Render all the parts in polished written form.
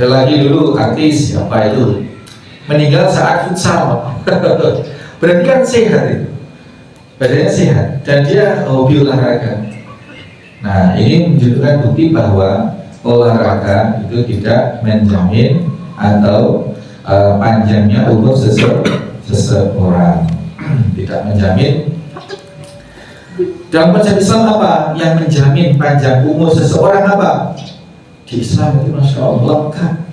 Ada lagi dulu artis siapa itu meninggal saat futsal. Berarti kan sehat itu, badannya sehat dan dia hobi olahraga. Nah, ini menunjukkan bukti bahwa olahraga itu tidak menjamin atau panjangnya umur seseorang. Tidak menjamin. Dalam konsep Islam apa yang menjamin panjang umur seseorang apa? Di Islam itu Masya Allah kan,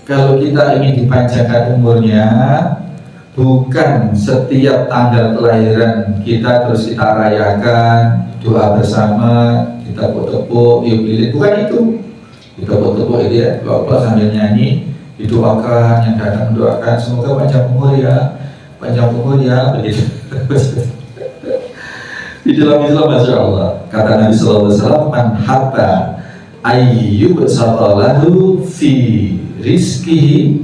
kalau kita ingin dipanjangkan umurnya, bukan setiap tanggal kelahiran kita terus kita rayakan, doa bersama, kita tepuk-tepuk, yuk lilin, bukan itu. Kita tepuk-tepuk itu ya, doa sambil nyanyi, didoakan, yang datang mendoakan, semoga panjang umur ya, begitu. Di dalam Islam Masya Allah, kata Nabi SAW, man habba ayyub satalahu fi rizkihi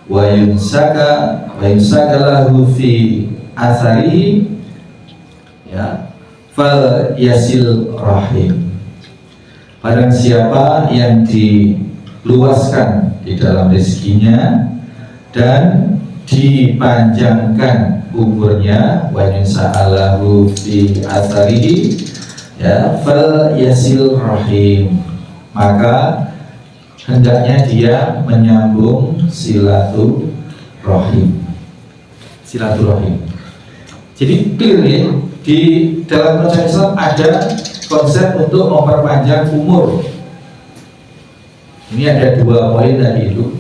wa yunsaka lahu fi asarihi, ya, fal yasil rahim. Barang siapa yang diluaskan di dalam rezekinya dan dipanjangkan umurnya, wa yunsaka lahu fi asarihi, ya, fal yasil rahim, maka hendaknya dia menyambung silaturahim. Jadi clear ya, di dalam konsep Islam ada konsep untuk memperpanjang umur. Ini ada dua poin tadi itu.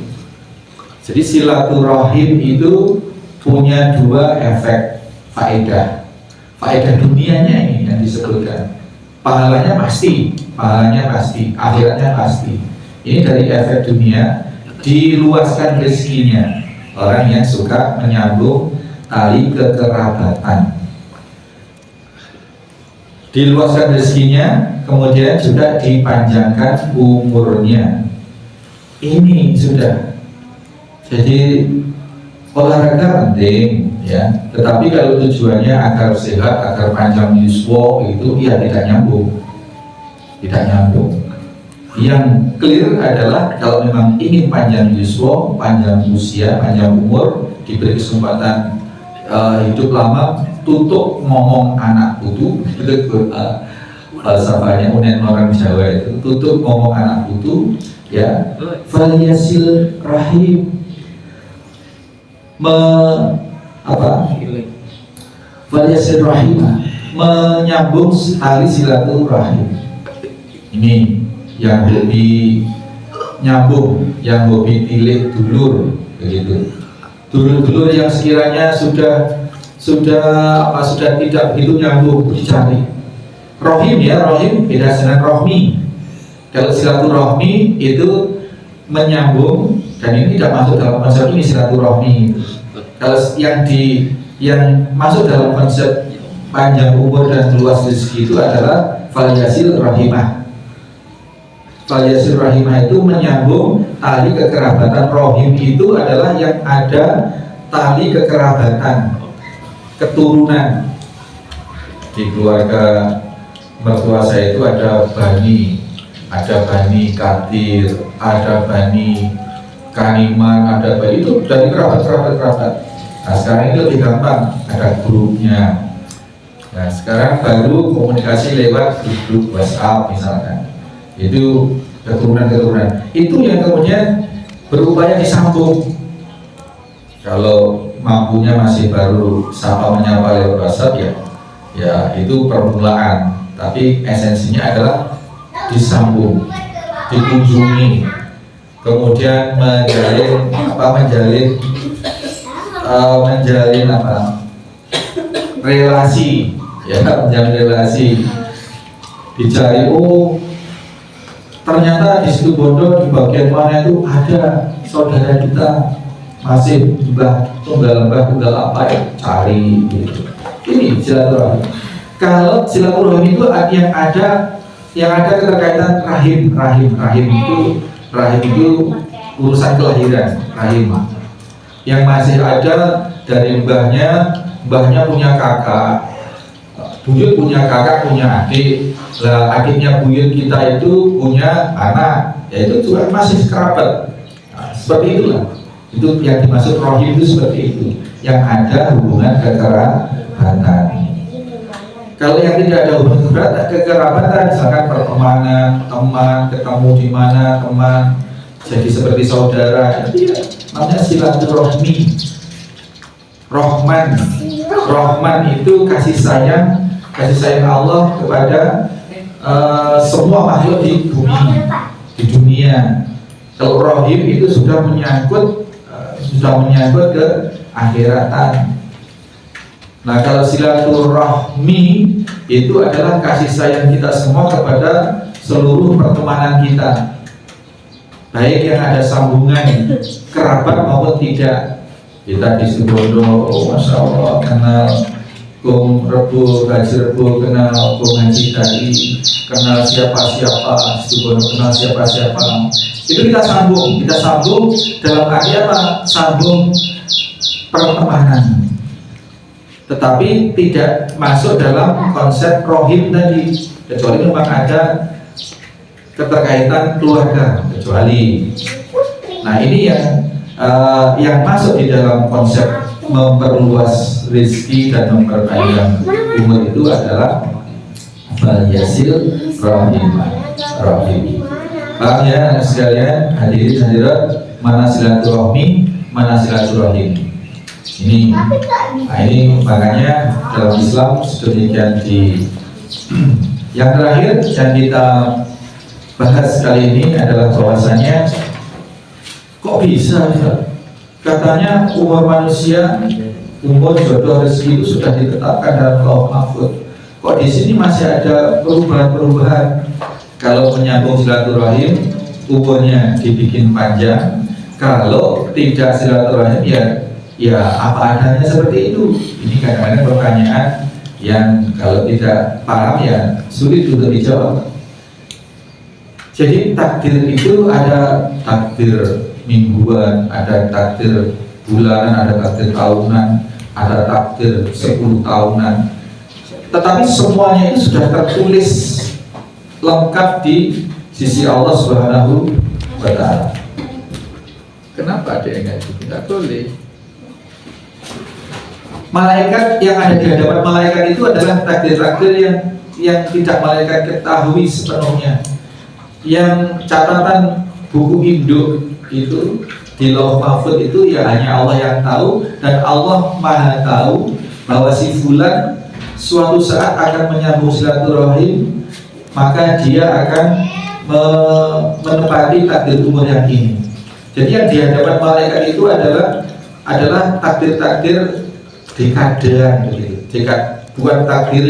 Jadi silaturahim itu punya dua efek faedah. Faedah dunianya ini yang disebutkan. Pahalanya pasti, akhiratnya pasti. Ini dari efek dunia, diluaskan rezekinya. Orang yang suka menyambung tali kekerabatan, diluaskan rezekinya, kemudian juga dipanjangkan umurnya. Ini sudah. Jadi olahraga penting, ya. Tetapi kalau tujuannya agar sehat, agar panjang yuswa, itu ya tidak nyambung. Yang clear adalah kalau memang ingin panjang yuswa, panjang usia, panjang umur, diberi kesempatan hidup lama, tutup ngomong anak putu, itu falsafahnya unen orang Jawa itu, tutup ngomong anak putu, ya, faliyasil rahim, faliyasil rahim, menyambung tali silaturahim. Ini yang hobi nyambung, yang hobi tilik dulur, begitu. Dulur-dulur yang sekiranya sudah tidak begitu nyambung, dicari. Rohim ya, rohim beda dengan rohmi. Kalau silaturahmi itu menyambung, dan ini tidak masuk dalam konsep ini silaturahmi. Kalau yang masuk dalam konsep panjang umur dan luas rezeki itu adalah faliyasil rahimah. Faliyasil rahimah itu menyambung tali kekerabatan. Rohim itu adalah yang ada tali kekerabatan, keturunan. Di keluarga mertua saya itu ada bani Katir, ada bani Kaniman, ada bani itu dari kerabat. Nah sekarang ini lebih gampang, ada grupnya. Nah sekarang baru komunikasi lewat grup WhatsApp misalkan. Itu keturunan itu yang kemudian berupaya disambung. Kalau mampunya masih baru menyapa lewat WhatsApp, ya itu permulaan, tapi esensinya adalah disambung, dikunjungi, kemudian menjalin relasi, ya, menjalin relasi, dicari, ternyata di situ Bondo di bagian mana itu ada saudara kita, masih tunggal apa ya, cari gitu. Ini silaturahim. Kalau silaturahim itu yang ada keterkaitan rahim itu urusan kelahiran rahim. Yang masih ada dari mbahnya punya kakak, buyut punya kakak punya adik, lah adiknya buyut kita itu punya anak, yaitu juga masih kerabat. Nah, seperti itulah. Itu yang dimaksud rohim itu seperti itu, yang ada hubungan kekerabatan. Kalau yang tidak ada hubungan kekerabatan, misalkan pertemanan, teman, ketemu di mana teman, jadi seperti saudara, itu ya namanya silaturahmi. Rahman itu kasih sayang Allah kepada semua makhluk di dunia. Kalau rahim itu sudah menyangkut ke akhiratan. Nah, kalau silaturahmi itu adalah kasih sayang kita semua kepada seluruh pertemanan kita, baik yang ada sambungan kerabat maupun tidak. Kita di Situbondo, masya Allah, kenal Kum Rebu, Haji Rebu, kenal Kum Haji Dai, kenal siapa-siapa, Situbondo kenal siapa-siapa. Itu kita sambung dalam arti apa? Sambung pertemanan. Tetapi tidak masuk dalam konsep rohim tadi, kecuali memang ada keterkaitan keluarga, kecuali. Nah, ini yang masuk di dalam konsep memperluas rezeki dan memperpanjang umur itu adalah yasil rahim. Paham ya sekalian, hadirin hadirat, mana silaturahmi, mana silaturahim. Ini makanya dalam Islam sedemikian di. Yang terakhir yang kita bahas kali ini adalah bahwasanya kok bisa ya? Katanya umur manusia, umur jodoh rezeki itu sudah ditetapkan dalam Lauh Mahfuz. Kok di sini masih ada perubahan-perubahan? Kalau menyambung silaturahim, umurnya dibikin panjang. Kalau tidak silaturahim, ya apa adanya seperti itu. Ini kadang-kadang pertanyaan yang kalau tidak paham ya sulit untuk dijawab. Jadi takdir itu ada takdir mingguan, ada takdir bulanan, ada takdir tahunan, ada takdir 10 tahunan. Tetapi semuanya itu sudah tertulis lengkap di sisi Allah Subhanahu wa Ta'ala. Kenapa ada yang nggak itu? Tidak boleh. Malaikat yang ada di hadapan malaikat itu adalah takdir-takdir yang tidak malaikat ketahui sepenuhnya. Yang catatan buku induk itu di Lauh Mahfuz itu ya hanya Allah yang tahu, dan Allah Maha tahu bahwa si fulan suatu saat akan menyambung silaturahim, maka dia akan menepati takdir umur yang ini. Jadi yang di hadapan malaikat itu adalah takdir-takdir dekadean, bukan takdir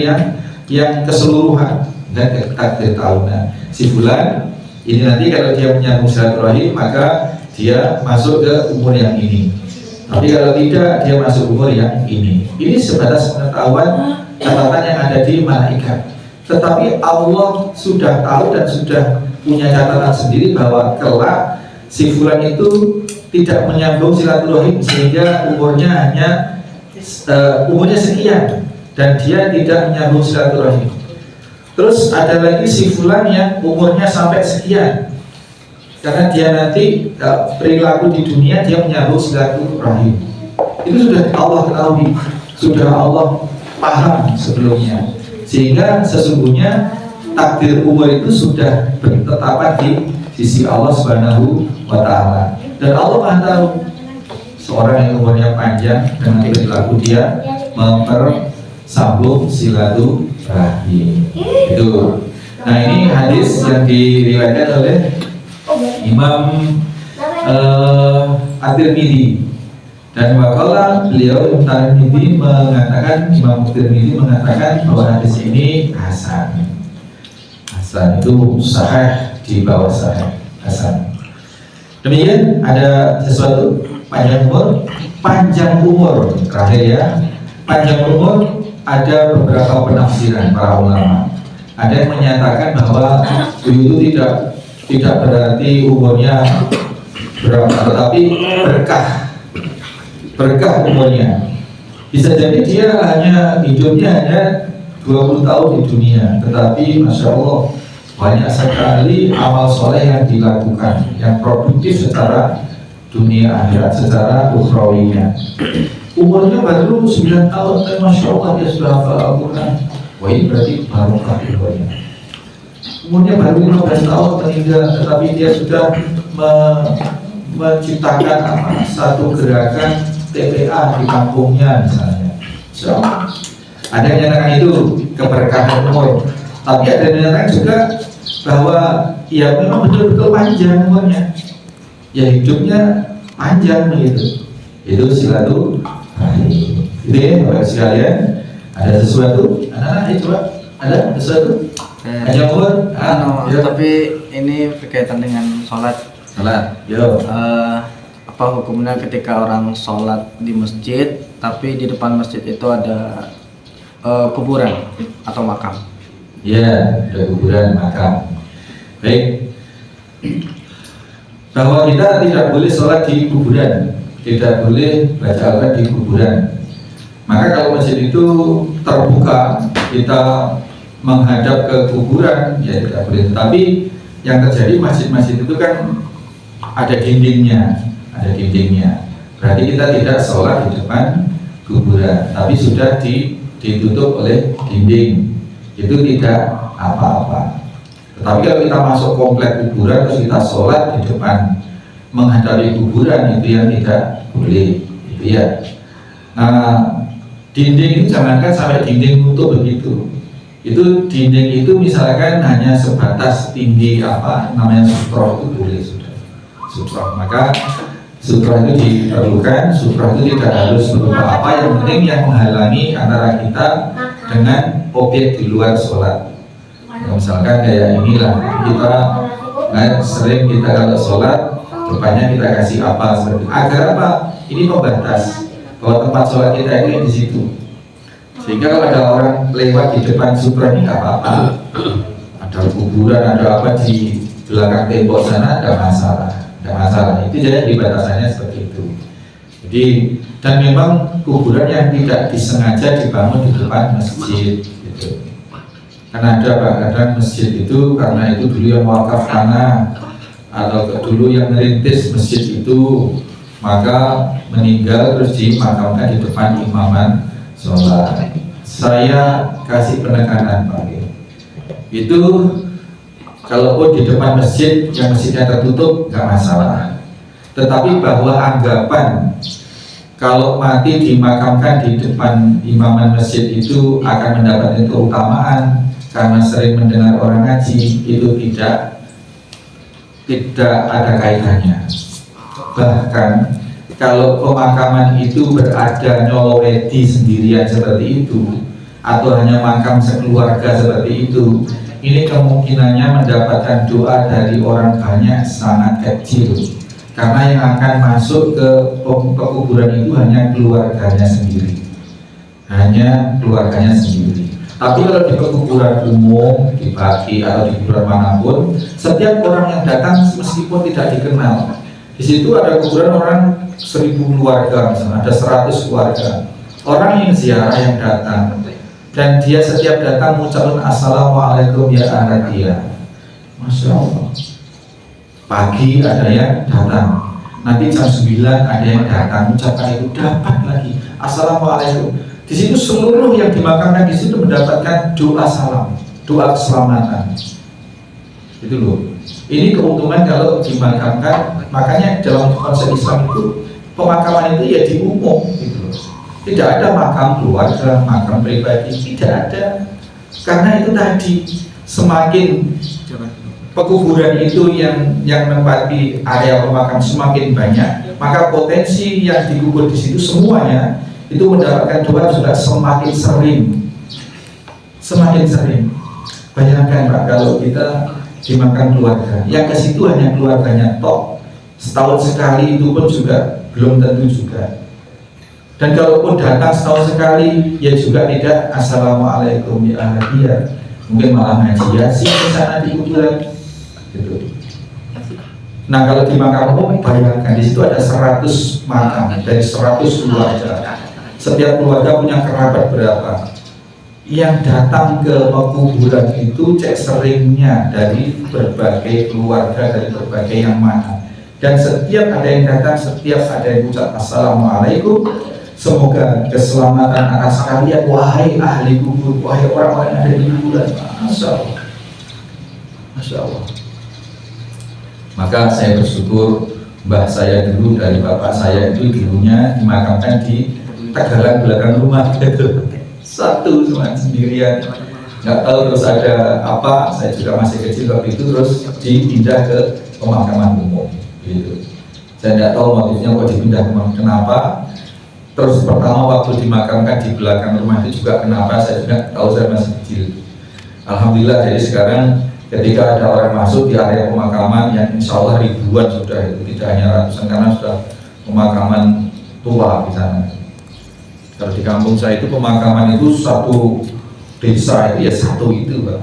yang keseluruhan, dan takdir tahunan. Si fulan ini nanti kalau dia menyambung silaturahim maka dia masuk ke umur yang ini. Tapi kalau tidak, dia masuk umur yang ini. Ini sebatas pengetahuan catatan yang ada di malaikat. Tetapi Allah sudah tahu dan sudah punya catatan sendiri bahwa kelak si fulan itu tidak menyambung silaturahim sehingga umurnya sekian dan dia tidak menyambung silaturahim. Terus ada lagi si fulan yang umurnya sampai sekian, karena dia nanti perilaku di dunia dia menyambung silaturahim. Itu sudah Allah ketahui, sudah Allah paham sebelumnya, sehingga sesungguhnya takdir umur itu sudah bertetapan di sisi Allah Subhanahu wa Ta'ala. Dan Allah Maha tahu seorang yang umurnya panjang dengan perilaku dia mempersambung silaturahim. Itu. Nah, ini hadis yang diriwayatkan oleh Imam At-Tirmidzi. Dan wakala beliau Imam At-Tirmidzi mengatakan bahwa hadis ini hasan. Hasan itu sahih, di bawah sahih, hasan. Demikian, ada sesuatu? panjang umur terakhir ya. Panjang umur ada beberapa penafsiran para ulama. Ada yang menyatakan bahwa itu tidak berarti umurnya berapa, tetapi berkah umurnya. Bisa jadi dia hidupnya hanya 20 tahun di dunia, tetapi Masya Allah banyak sekali amal soleh yang dilakukan, yang produktif secara dunia akhirat, secara ukhrawinya. Umurnya baru 9 tahun, tapi Masya Allah dia sudah hafal Al-Quran. Wah, ini berarti barokah umurnya. Umurnya baru 15 tahun meninggal, tetapi dia sudah menciptakan satu gerakan TPA di kampungnya misalnya. So, ada yang menyatakan itu keberkahan umur, tapi ada yang menyatakan juga bahwa ya memang betul-betul panjang umurnya, ya hidupnya panjang begitu. Itu silaturahim. Itu ya Bapak sekalian. Ada sesuatu? Anak-anak coba ada sesuatu? Hanya umur? Ya. Tapi ini berkaitan dengan sholat. Yo. Apa hukumnya ketika orang sholat di masjid, tapi di depan masjid itu ada kuburan atau makam? Ya, ada kuburan, makam. Baik. Bahwa kita tidak boleh sholat di kuburan, tidak boleh baca Al-Quran di kuburan. Maka kalau masjid itu terbuka, kita menghadap ke kuburan, ya tidak boleh. Tapi yang terjadi masjid-masjid itu kan ada dindingnya. Berarti kita tidak sholat di depan kuburan, tapi sudah ditutup oleh dinding. Itu tidak apa-apa. Tetapi kalau kita masuk komplek kuburan terus kita sholat di depan menghadapi kuburan, itu yang tidak boleh. Itu ya. Nah, dinding itu jangankan sampai dinding nutup begitu. Itu dinding itu misalkan hanya sebatas tinggi namanya sutroh, itu boleh sudah. Sutroh. Maka sutroh itu diperlukan. Sutroh itu tidak harus berupa apa, yang penting yang menghalangi antara kita dengan objek di luar sholat. Misalkan kayak inilah, kita sering kita kalau sholat depannya kita kasih apa seperti agar apa? Ini membatas bahwa tempat sholat kita itu di situ. Sehingga kalau ada orang lewat di depan sutra ini nggak apa-apa. Ada kuburan, ada apa di belakang tembok sana, ada masalah. Itu jadi batasannya seperti itu. Jadi dan memang kuburan yang tidak disengaja dibangun di depan masjid. Gitu. Karena ada kadang masjid itu karena itu dulu yang wakaf tanah atau dulu yang merintis masjid itu, maka meninggal terus dimakamkan di depan imaman sholat. Saya kasih penekanan Pak, itu kalaupun di depan masjid yang masjidnya tertutup nggak masalah. Tetapi bahwa anggapan kalau mati dimakamkan di depan imaman masjid itu akan mendapatkan keutamaan karena sering mendengar orang ngaji, itu tidak ada kaitannya. Bahkan kalau pemakaman itu berada nyolowedi sendirian seperti itu, atau hanya makam sekeluarga seperti itu, ini kemungkinannya mendapatkan doa dari orang banyak sangat kecil. Karena yang akan masuk ke pekuburan itu hanya keluarganya sendiri. Tapi kalau di pekuburan umum, di Baki atau di kuburan manapun, setiap orang yang datang meskipun tidak dikenal, di situ ada kuburan orang 1000 keluarga, misalnya ada 100 keluarga. Orang yang ziarah yang datang, dan dia setiap datang mengucapkan assalamualaikum ya ahli dia. Masya Allah. Pagi ada yang datang, nanti jam 9 ada yang datang mengucapkan itu, dapat lagi assalamualaikum. Di situ seluruh yang dimakamkan di situ mendapatkan doa salam, doa keselamatan. Itu loh. Ini keuntungan kalau dimakamkan. Makanya dalam konsep Islam itu pemakaman itu ya di umum gitu loh. Tidak ada makam keluarga, makam pribadi, tidak ada. Karena itu tadi semakin pekuburan itu yang menempati area pemakam semakin banyak, maka potensi yang dikubur di situ semuanya itu mendapatkan doa juga semakin sering. Bayangkan Pak, kalau kita dimakan keluarga, yang ke situ hanya keluarganya tok, setahun sekali itu pun juga belum tentu juga. Dan kalaupun datang setahun sekali, ya juga tidak assalamualaikum ya ahadiyah, mungkin malah ngaji yasin di sana di kuburan gitu. Nah kalau di makam umum, bayangkan di situ ada 100 makam dari 100 keluarga. Setiap keluarga punya kerabat berapa. Yang datang ke kuburan itu cek seringnya dari berbagai keluarga, dari berbagai yang mana. Dan setiap ada yang datang, setiap ada yang ucap assalamualaikum, semoga keselamatan atas kalian wahai ahli kubur, wahai orang-orang yang ada di kuburan. Masya Allah, Masya Allah. Maka saya bersyukur mbah saya dulu dari bapak saya itu dulunya dimakamkan di Tegalan belakang rumah gitu. Satu cuma sendirian, nggak tahu terus ada apa. Saya juga masih kecil waktu itu, terus dipindah ke pemakaman umum gitu. Saya nggak tahu motifnya kok dipindah kenapa. Terus pertama waktu dimakamkan di belakang rumah itu juga kenapa, saya juga tahu, saya masih kecil. Alhamdulillah jadi sekarang ketika ada orang masuk di area pemakaman yang insya Allah ribuan sudah, itu tidak hanya ratusan karena sudah pemakaman tua di sana. Kalau di kampung saya itu pemakaman itu satu desa itu ya satu itu Pak.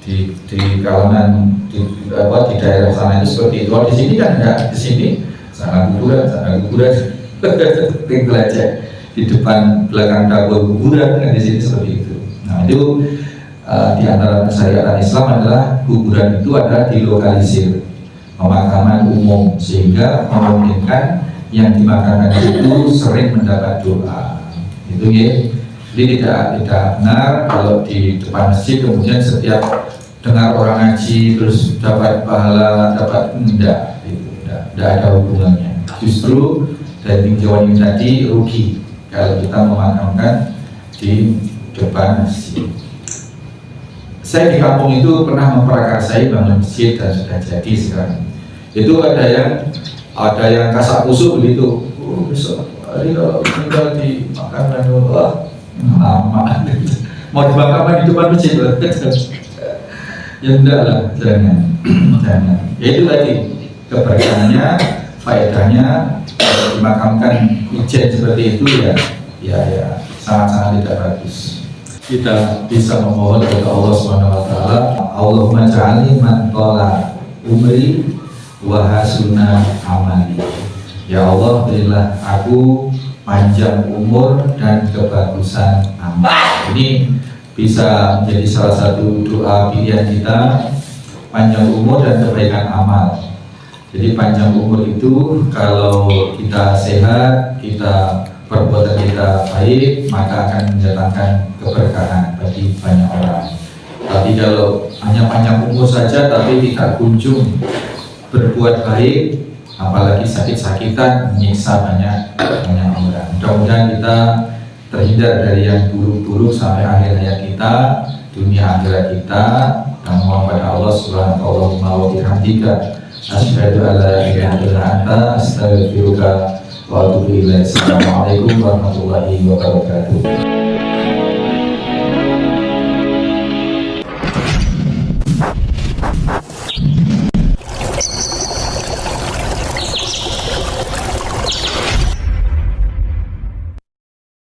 Di kalangan di daerah sana itu seperti itu. Kalau di sini kan enggak, di sini sana kuburan tinggal aja di depan belakang dapur kuburan kan, di sini seperti itu. Nah itu di antara syariat Islam adalah kuburan itu adalah dilokalisir pemakaman umum sehingga memungkinkan yang dimakamkan itu sering mendapat doa. Itu ya. Jadi tidak benar kalau di depan masjid kemudian setiap dengar orang ngaji terus dapat pahala, dapat enggak, itu enggak ada hubungannya. Justru dari tinjauan ini tadi rugi kalau kita memakamkan di depan masjid. Saya di kampung itu pernah memprakarsai bangun masjid dan sudah jadi sekarang. Itu ada yang kasak kusuk begitu. Besok hari kalau tinggal di makanan lama mau dimakamkan di depan masjid ya enggak lah, jangan. Ya itu tadi keberkahannya, faedahnya kalau dimakamkan ijen seperti itu ya sangat-sangat tidak bagus. Kita bisa memohon kepada Allah SWT, Allahumma ja'alni man tola umri wa hasuna amali. Ya Allah, berilah aku panjang umur dan kebagusan amal. Ini bisa menjadi salah satu doa pilihan kita, panjang umur dan kebaikan amal. Jadi panjang umur itu kalau kita sehat, kita perbuatan kita baik, maka akan mendatangkan keberkahan bagi banyak orang. Tapi kalau hanya panjang umur saja tapi tidak kunjung berbuat baik, apalagi sakit-sakitan, menyiksa banyak orang. Mudah-mudahan kita terhindar dari yang buruk-buruk sampai akhir hayat kita, dunia akhirat kita, dan mohon pada Allah Subhanahu wa bihamdika asyhadu an la ilaha illa anta astaghfiruka wa atubu ilaik. Assalamualaikum warahmatullahi wabarakatuh.